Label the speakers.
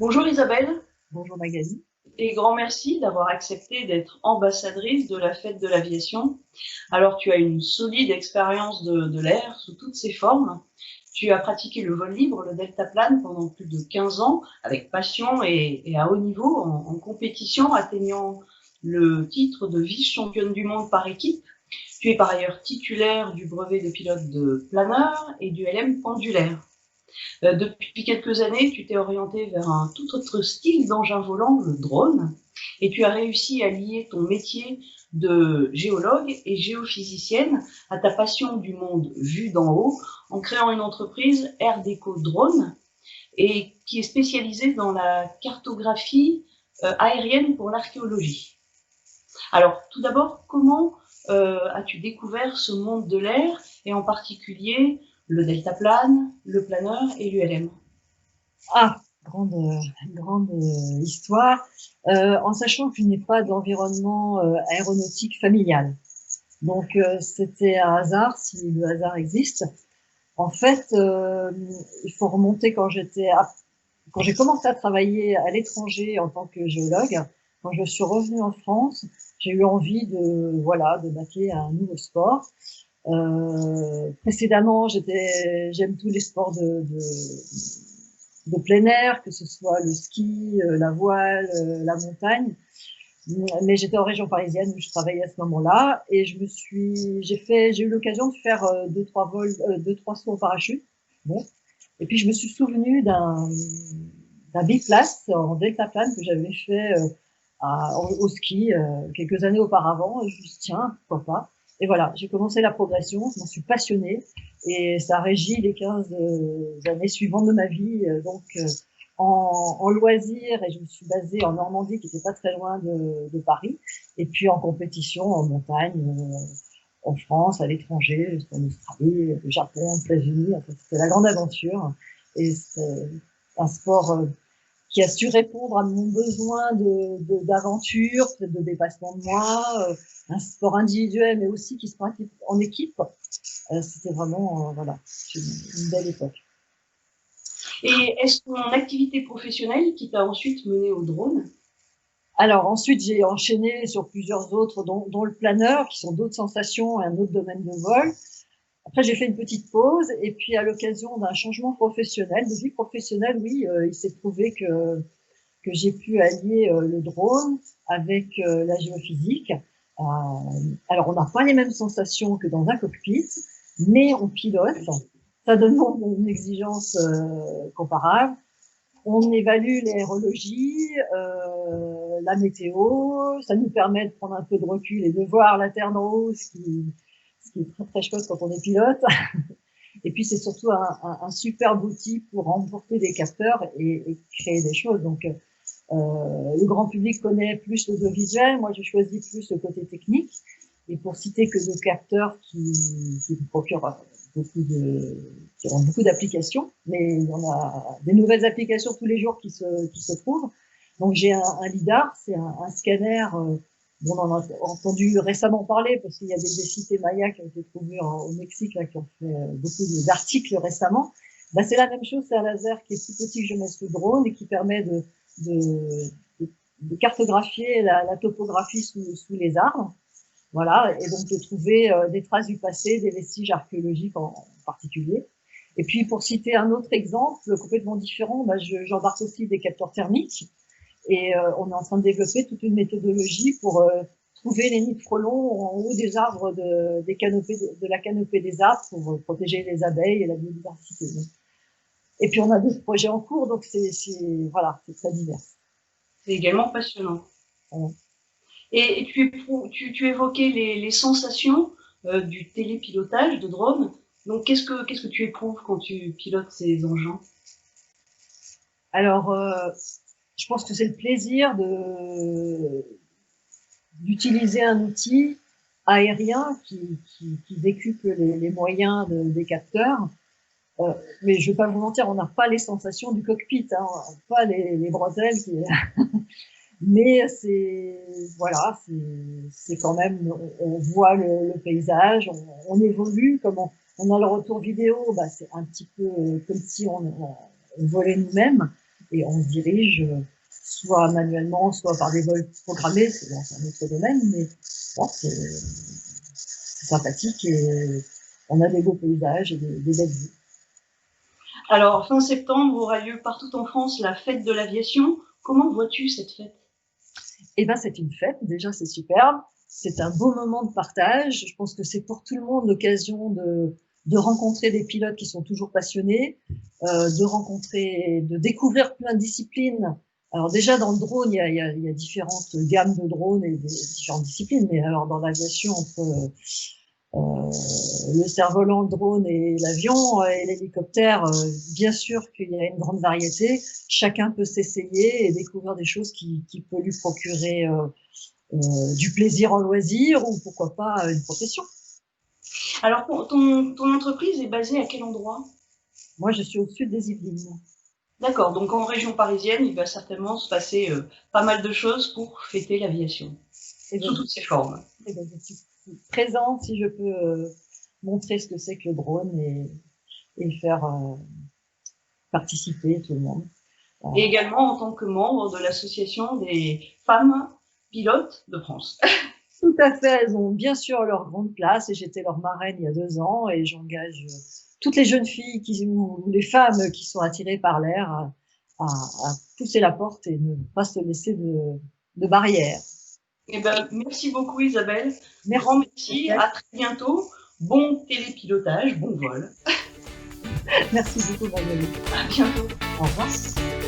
Speaker 1: Bonjour Isabelle,
Speaker 2: Bonjour Magali.
Speaker 1: et grand merci d'avoir accepté d'être ambassadrice de la fête de l'aviation. Alors tu as une solide expérience de l'air sous toutes ses formes. Tu as pratiqué le vol libre, le deltaplane pendant plus de 15 ans avec passion et à haut niveau en compétition, atteignant le titre de vice-championne du monde par équipe. Tu es par ailleurs titulaire du brevet de pilote de planeur et du LM pendulaire. Depuis quelques années, tu t'es orienté vers un tout autre style d'engin volant, le drone, et tu as réussi à lier ton métier de géologue et géophysicienne à ta passion du monde vu d'en haut en créant une entreprise Air Déco Drone et qui est spécialisée dans la cartographie aérienne pour l'archéologie. Alors, tout d'abord, comment as-tu découvert ce monde de l'air et en particulier le deltaplane, le planeur et l'ULM?
Speaker 2: Ah, grande histoire, en sachant que je n'ai pas d'environnement aéronautique familial. Donc, c'était un hasard, si le hasard existe. En fait, il faut remonter quand j'ai commencé à travailler à l'étranger en tant que géologue. Quand je suis revenue en France, j'ai eu envie de m'atteler à un nouveau sport. Précédemment, j'aime tous les sports de plein air, que ce soit le ski, la voile, la montagne. Mais j'étais en région parisienne où je travaillais à ce moment-là et j'ai eu l'occasion de faire deux, trois sauts en parachute. Bon. Et puis je me suis souvenue d'un biplace en deltaplane que j'avais fait au ski quelques années auparavant. Et je me suis dit, tiens, pourquoi pas. Et voilà, j'ai commencé la progression, je m'en suis passionnée et ça régit les 15 années suivantes de ma vie. En loisir, et je me suis basée en Normandie, qui n'était pas très loin de Paris, et puis en compétition en montagne, en France, à l'étranger, en Australie, au Japon, aux États-Unis. En fait, c'était la grande aventure. Et c'est un sport qui a su répondre à mon besoin d'aventure, peut-être de dépassement de moi, un sport individuel, mais aussi qui se pratique en équipe. C'était vraiment, voilà, une belle époque.
Speaker 1: Et est-ce ton activité professionnelle qui t'a ensuite mené au drone?
Speaker 2: Alors ensuite, j'ai enchaîné sur plusieurs autres, dont le planeur, qui sont d'autres sensations et un autre domaine de vol. Après, j'ai fait une petite pause et puis à l'occasion d'un changement professionnel, de vie professionnelle, oui, il s'est trouvé que j'ai pu allier le drone avec la géophysique. Euh, alors, on n'a pas les mêmes sensations que dans un cockpit, mais on pilote. Ça demande une exigence comparable. On évalue l'aérologie, la météo, ça nous permet de prendre un peu de recul et de voir la Terre d'en haut, ce qui est très très chouette quand on est pilote. Et puis c'est surtout un superbe outil pour emporter des capteurs et créer des choses. Donc le grand public connaît plus l'audiovisuel, moi j'ai choisi plus le côté technique. Et pour citer que deux capteurs qui me procurent qui ont beaucoup d'applications, mais il y en a des nouvelles applications tous les jours qui se trouvent. Donc j'ai un lidar, c'est un scanner. On en a entendu récemment parler parce qu'il y a des cités mayas qui ont été trouvées au Mexique là, qui ont fait beaucoup d'articles récemment. Ben, c'est la même chose, c'est un laser qui est plus petit que je mets sous le drone et qui permet de, de cartographier la topographie sous les arbres. Voilà, et donc de trouver des traces du passé, des vestiges archéologiques en particulier. Et puis pour citer un autre exemple complètement différent, bah, j'embarque aussi des capteurs thermiques et on est en train de développer toute une méthodologie pour trouver les nids de frelons en haut des arbres de la canopée des arbres pour protéger les abeilles et la biodiversité. Et puis on a d'autres projets en cours, donc voilà, c'est très divers.
Speaker 1: C'est également passionnant. Et tu évoquais les sensations du télépilotage de drone. Donc, qu'est-ce que tu éprouves quand tu pilotes ces engins?
Speaker 2: Alors, je pense que c'est le plaisir d'utiliser un outil aérien qui décuple les moyens des capteurs. Mais je ne vais pas vous mentir, on n'a pas les sensations du cockpit, hein, pas les bretelles. Mais voilà, c'est quand même, on voit le paysage, on évolue, comme on a le retour vidéo, bah, c'est un petit peu comme si on volait nous-mêmes. et on se dirige soit manuellement, soit par des vols programmés, c'est un autre domaine, mais bon, c'est sympathique et on a des beaux paysages et des belles vues.
Speaker 1: Alors, fin septembre aura lieu partout en France la fête de l'aviation. Comment vois-tu cette fête?
Speaker 2: Eh ben, c'est une fête, déjà c'est superbe, c'est un beau moment de partage. Je pense que c'est pour tout le monde l'occasion de rencontrer des pilotes qui sont toujours passionnés, de découvrir plein de disciplines. Alors déjà dans le drone, il y a différentes gammes de drones et différentes disciplines, mais alors dans l'aviation, entre le cerf-volant, le drone et l'avion et l'hélicoptère, bien sûr qu'il y a une grande variété. Chacun peut s'essayer et découvrir des choses qui peuvent lui procurer du plaisir en loisir ou pourquoi pas une profession.
Speaker 1: Alors, ton entreprise est basée à quel endroit?
Speaker 2: Moi, je suis au sud des Yvelines.
Speaker 1: D'accord, donc en région parisienne, il va certainement se passer pas mal de choses pour fêter l'aviation, sous toutes ses formes.
Speaker 2: Je suis présente si je peux montrer ce que c'est que le drone et faire participer tout le monde.
Speaker 1: Et également en tant que membre de l'association des femmes pilotes de France.
Speaker 2: Tout à fait, elles ont bien sûr leur grande place et j'étais leur marraine il y a 2 ans et j'engage toutes les jeunes filles ou les femmes qui sont attirées par l'air à pousser la porte et ne pas se laisser de barrière.
Speaker 1: Eh ben, merci beaucoup Isabelle. Grand merci, à très bientôt. Bon télépilotage, bon vol.
Speaker 2: Merci beaucoup Marguerite.
Speaker 1: À bientôt.
Speaker 2: Au revoir.